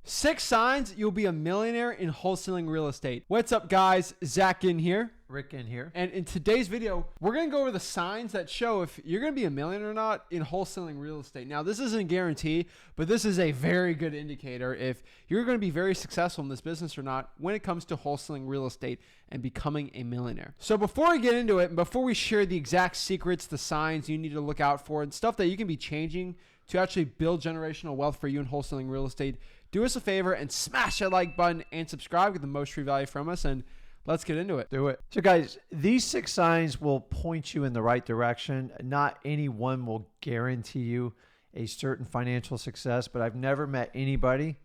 6 signs you'll be a millionaire in wholesaling real estate. What's up, guys? Zach in here. Rick in here. And in today's video, we're going to go over the signs that show if you're going to be a millionaire or not in wholesaling real estate. Now, this isn't a guarantee, but this is a very good indicator if you're going to be very successful in this business or not when it comes to wholesaling real estate and becoming a millionaire. So before we get into it, and before we share the exact secrets, the signs you need to look out for, and stuff that you can be changing to actually build generational wealth for you in wholesaling real estate, do us a favor and smash that like button and subscribe, get the most free value from us, and let's get into it. Do it. So guys, these 6 signs will point you in the right direction. Not any one will guarantee you a certain financial success, but I've never met anybody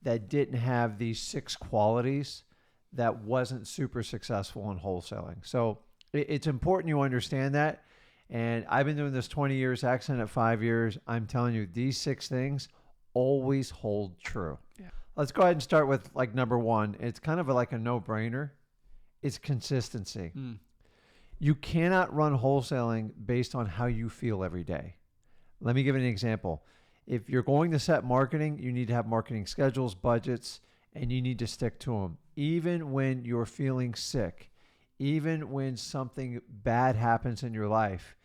that didn't have these 6 qualities that wasn't super successful in wholesaling. So it's important you understand that. And I've been doing this 20 years, accent at 5 years. I'm telling you, these 6 things always hold true. Yeah. Let's go ahead and start with like number 1. It's kind of like a no-brainer. It's consistency. You cannot run wholesaling based on how you feel every day. Let me give an example. If you're going to set marketing, you need to have marketing schedules, budgets, and you need to stick to them. Even when you're feeling sick, even when something bad happens in your life,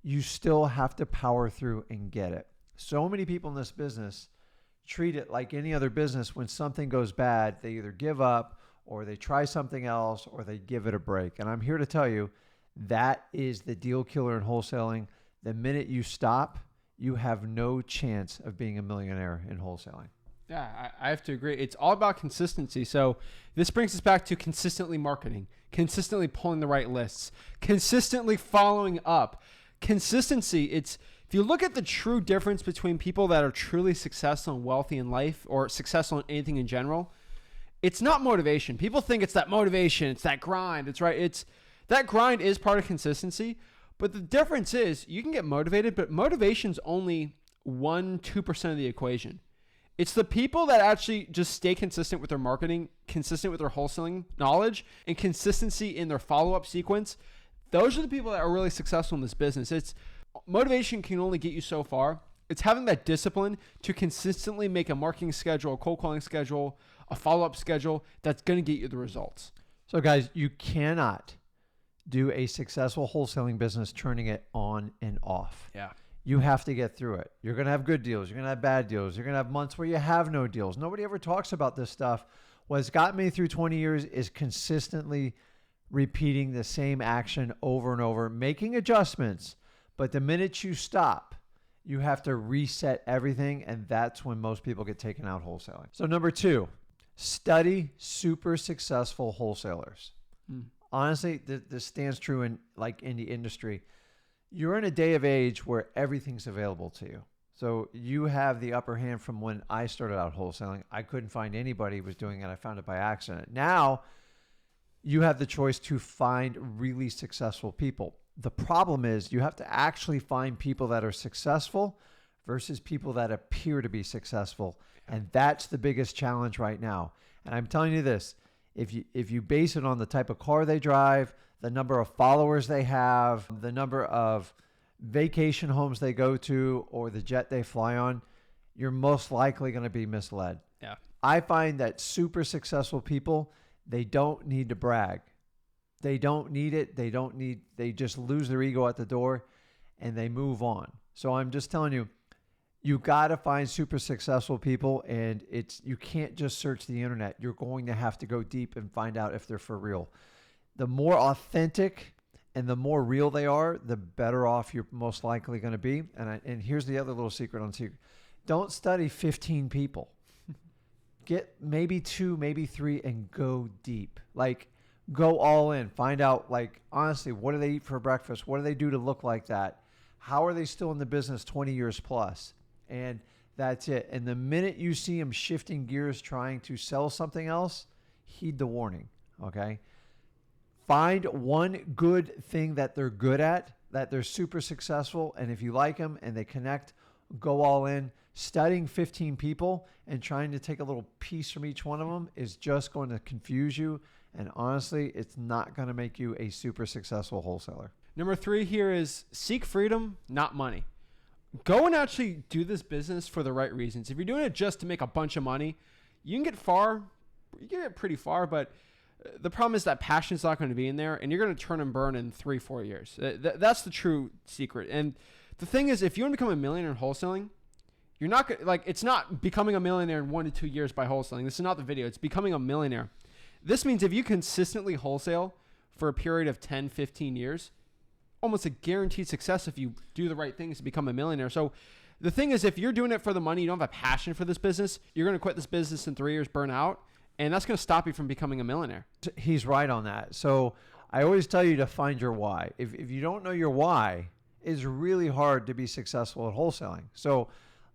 you still have to power through and get it. So many people in this business treat it like any other business. When something goes bad, they either give up or they try something else or they give it a break. And I'm here to tell you that is the deal killer in wholesaling. The minute you stop, you have no chance of being a millionaire in wholesaling. Yeah, I have to agree. It's all about consistency. So this brings us back to consistently marketing, consistently pulling the right lists, consistently following up. Consistency, if you look at the true difference between people that are truly successful and wealthy in life or successful in anything in general, it's not motivation. People think it's that motivation, it's that grind. It's right. That grind is part of consistency, but the difference is you can get motivated, but motivation's only 1-2% of the equation. It's the people that actually just stay consistent with their marketing, consistent with their wholesaling knowledge, and consistency in their follow-up sequence. Those are the people that are really successful in this business. Motivation can only get you so far. It's having that discipline to consistently make a marketing schedule, a cold calling schedule, a follow-up schedule that's going to get you the results. So guys, you cannot do a successful wholesaling business turning it on and off. Yeah. You have to get through it. You're going to have good deals. You're going to have bad deals. You're going to have months where you have no deals. Nobody ever talks about this stuff. What's got me through 20 years is consistently repeating the same action over and over, making adjustments. But the minute you stop, you have to reset everything. And that's when most people get taken out wholesaling. So number 2, study super successful wholesalers. Honestly, this stands true in the industry. You're in a day of age where everything's available to you. So you have the upper hand from when I started out wholesaling. I couldn't find anybody who was doing it. I found it by accident. Now you have the choice to find really successful people. The problem is you have to actually find people that are successful versus people that appear to be successful. And that's the biggest challenge right now. And I'm telling you this, if you base it on the type of car they drive, the number of followers they have, the number of vacation homes they go to, or the jet they fly on, you're most likely going to be misled. Yeah. I find that super successful people, they don't need to brag. They don't need it. They just lose their ego at the door and they move on. So I'm just telling you, you got to find super successful people, and you can't just search the internet. You're going to have to go deep and find out if they're for real. The more authentic and the more real they are, the better off you're most likely going to be. And here's the other little secret on secret. Don't study 15 people. Get maybe 2, maybe 3, and go deep. Like, go all in. Find out, honestly, what do they eat for breakfast? What do they do to look like that? How are they still in the business 20 years plus? And that's it. And the minute you see them shifting gears trying to sell something else, heed the warning, okay? Find one good thing that they're good at, that they're super successful, and if you like them and they connect, go all in. Studying 15 people and trying to take a little piece from each one of them is just going to confuse you. And honestly, it's not going to make you a super successful wholesaler. Number 3 here is seek freedom, not money. Go and actually do this business for the right reasons. If you're doing it just to make a bunch of money, you can get far, you can get pretty far, but the problem is that passion's not going to be in there, and you're going to turn and burn in 3-4 years. That's the true secret. And the thing is, if you want to become a millionaire in wholesaling, you're not like, it's not becoming a millionaire in 1 to 2 years by wholesaling. This is not the video. It's becoming a millionaire. This means if you consistently wholesale for a period of 10, 15 years, almost a guaranteed success if you do the right things to become a millionaire. So the thing is, if you're doing it for the money, you don't have a passion for this business, you're going to quit this business in 3 years, burn out, and that's going to stop you from becoming a millionaire. He's right on that. So I always tell you to find your why. If you don't know your why, it's really hard to be successful at wholesaling. So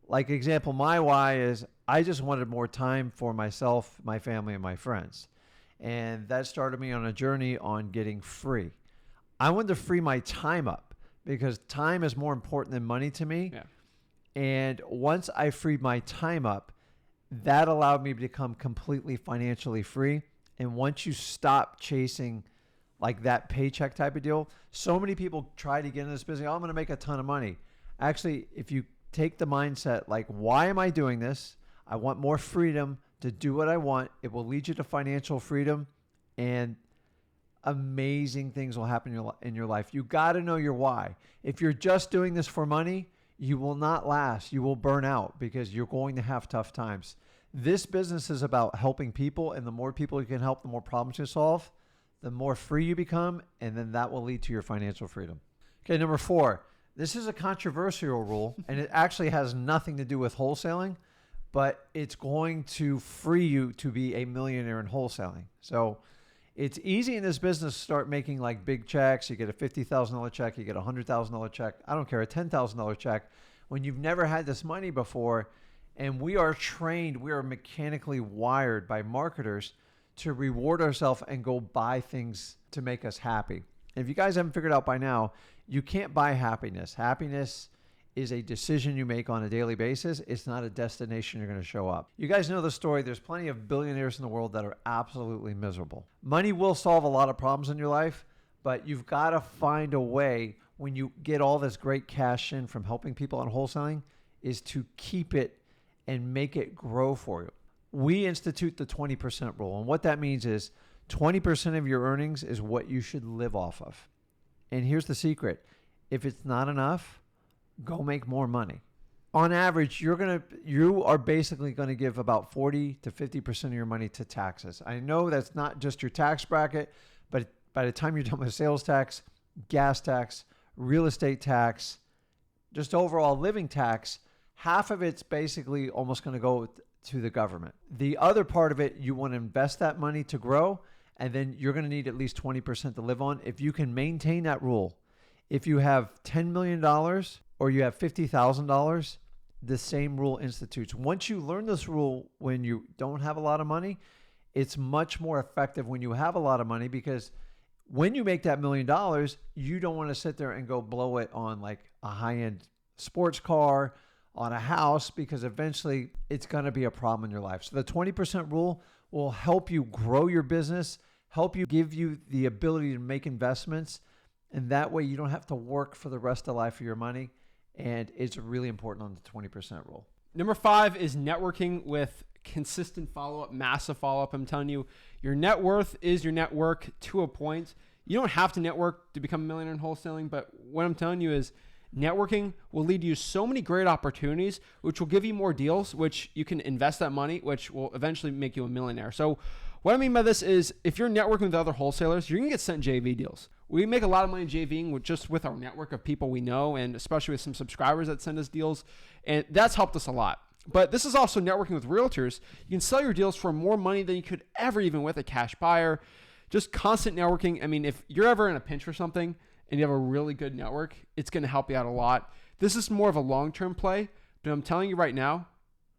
like example, my why is I just wanted more time for myself, my family, and my friends. And that started me on a journey on getting free. I wanted to free my time up because time is more important than money to me. Yeah. And once I freed my time up, that allowed me to become completely financially free. And once you stop chasing like that paycheck type of deal, so many people try to get into this business. Oh, I'm going to make a ton of money. Actually, if you take the mindset, like, why am I doing this? I want more freedom to do what I want. It will lead you to financial freedom, and amazing things will happen in your life. You got to know your why. If you're just doing this for money, you will not last. You will burn out because you're going to have tough times. This business is about helping people, and the more people you can help, the more problems you solve, the more free you become, and then that will lead to your financial freedom. Okay, number 4. This is a controversial rule, and it actually has nothing to do with wholesaling, but it's going to free you to be a millionaire in wholesaling. So it's easy in this business to start making like big checks. You get a $50,000 check, you get a $100,000 check. I don't care, a $10,000 check when you've never had this money before. And we are trained, we are mechanically wired by marketers to reward ourselves and go buy things to make us happy. And if you guys haven't figured out by now, you can't buy happiness. Happiness is a decision you make on a daily basis. It's not a destination you're going to show up. You guys know the story. There's plenty of billionaires in the world that are absolutely miserable. Money will solve a lot of problems in your life, but you've got to find a way when you get all this great cash in from helping people on wholesaling is to keep it and make it grow for you. We institute the 20% rule. And what that means is 20% of your earnings is what you should live off of. And here's the secret. If it's not enough, go make more money. On average, you are basically going to give about 40 to 50% of your money to taxes. I know that's not just your tax bracket, but by the time you're done with sales tax, gas tax, real estate tax, just overall living tax, half of it's basically almost going to go to the government. The other part of it, you want to invest that money to grow, and then you're going to need at least 20% to live on. If you can maintain that rule, if you have $10 million or you have $50,000, the same rule institutes. Once you learn this rule when you don't have a lot of money, it's much more effective when you have a lot of money, because when you make that $1 million, you don't want to sit there and go blow it on like a high-end sports car, on a house, because eventually it's going to be a problem in your life. So the 20% rule will help you grow your business, help you, give you the ability to make investments, and that way you don't have to work for the rest of life for your money. And it's really important on the 20% rule. Number 5 is networking with consistent follow-up, massive follow-up. I'm telling you, your net worth is your network to a point. You don't have to network to become a millionaire in wholesaling, but what I'm telling you is networking will lead you so many great opportunities, which will give you more deals, which you can invest that money, which will eventually make you a millionaire. So what I mean by this is, if you're networking with other wholesalers, you're going to get sent JV deals. We make a lot of money JVing with our network of people we know, and especially with some subscribers that send us deals. And that's helped us a lot. But this is also networking with realtors. You can sell your deals for more money than you could ever, even with a cash buyer. Just constant networking. I mean, if you're ever in a pinch or something and you have a really good network, it's going to help you out a lot. This is more of a long-term play, but I'm telling you right now,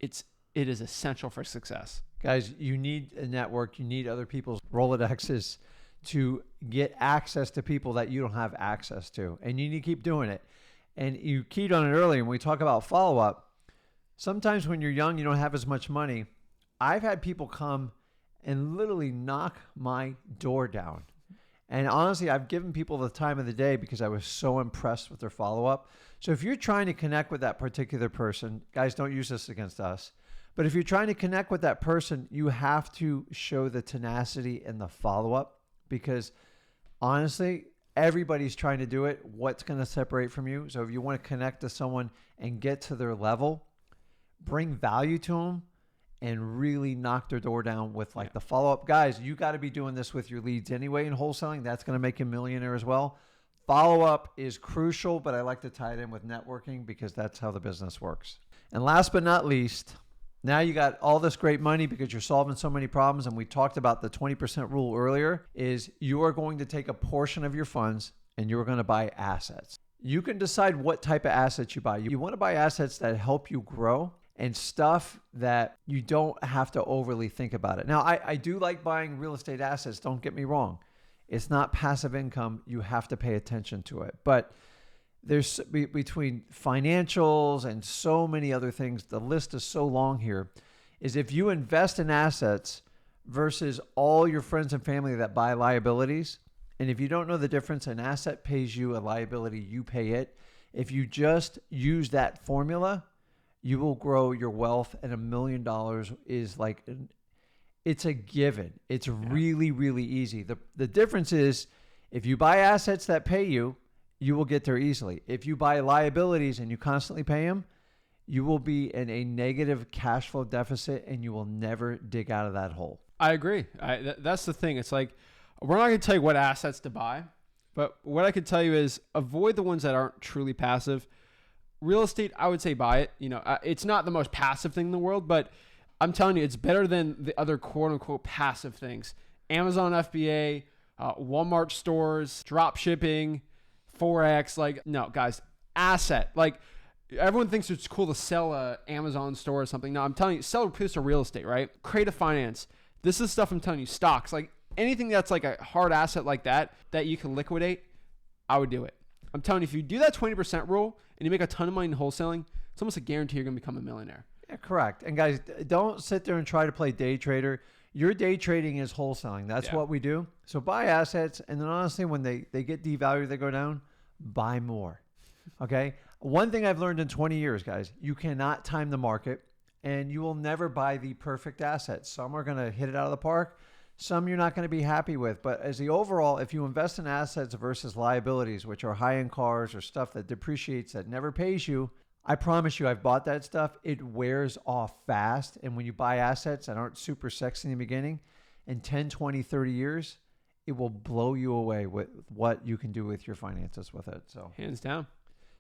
it is essential for success. Guys, you need a network. You need other people's Rolodexes to get access to people that you don't have access to. And you need to keep doing it. And you keyed on it earlier when we talk about follow-up. Sometimes when you're young, you don't have as much money. I've had people come and literally knock my door down. And honestly, I've given people the time of the day because I was so impressed with their follow-up. So if you're trying to connect with that particular person, guys, don't use this against us. But if you're trying to connect with that person, you have to show the tenacity and the follow-up, because honestly, everybody's trying to do it. What's going to separate from you? So if you want to connect to someone and get to their level, bring value to them and really knock their door down with like the follow-up. Guys, you got to be doing this with your leads anyway in wholesaling. That's going to make you a millionaire as well. Follow-up is crucial, but I like to tie it in with networking because that's how the business works. And last but not least, now you got all this great money because you're solving so many problems. And we talked about the 20% rule earlier, is you are going to take a portion of your funds and you're going to buy assets. You can decide what type of assets you buy. You want to buy assets that help you grow and stuff that you don't have to overly think about it. Now, I do like buying real estate assets. Don't get me wrong. It's not passive income. You have to pay attention to it. But there's between financials and so many other things, the list is so long here, is if you invest in assets versus all your friends and family that buy liabilities, and if you don't know the difference, an asset pays you, a liability, you pay it. If you just use that formula, you will grow your wealth, and $1 million is like, it's a given. It's really, really easy. The difference is if you buy assets that pay you, you will get there easily. If you buy liabilities and you constantly pay them, you will be in a negative cash flow deficit and you will never dig out of that hole. I agree. That's the thing. It's like, we're not going to tell you what assets to buy, but what I can tell you is avoid the ones that aren't truly passive. Real estate, I would say buy it. It's not the most passive thing in the world, but I'm telling you, it's better than the other quote unquote passive things. Amazon FBA, Walmart stores, drop shipping, Forex. Like, no, guys, asset. Like, everyone thinks it's cool to sell a Amazon store or something. No, I'm telling you, sell a piece of real estate, right? Creative finance. This is stuff I'm telling you, stocks. Like, anything that's like a hard asset like that you can liquidate, I would do it. I'm telling you, if you do that 20% rule and you make a ton of money in wholesaling, it's almost a guarantee you're going to become a millionaire. Yeah, correct. And guys, don't sit there and try to play day trader. Your day trading is wholesaling. That's what we do. So buy assets, and then honestly, when they get devalued, they go down, buy more. Okay? One thing I've learned in 20 years, guys, you cannot time the market, and you will never buy the perfect asset. Some are going to hit it out of the park. Some you're not going to be happy with. But as the overall, if you invest in assets versus liabilities, which are high-end cars or stuff that depreciates, that never pays you, I promise you, I've bought that stuff. It wears off fast. And when you buy assets that aren't super sexy in the beginning, in 10, 20, 30 years, it will blow you away with what you can do with your finances with it. So hands down.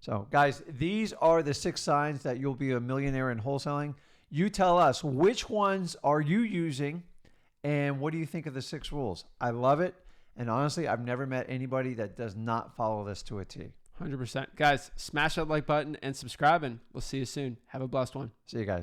So guys, these are the 6 signs that you'll be a millionaire in wholesaling. You tell us, which ones are you using and what do you think of the 6 rules? I love it. And honestly, I've never met anybody that does not follow this to a T. 100%. Guys, smash that like button and subscribe, and we'll see you soon. Have a blessed one. See you guys.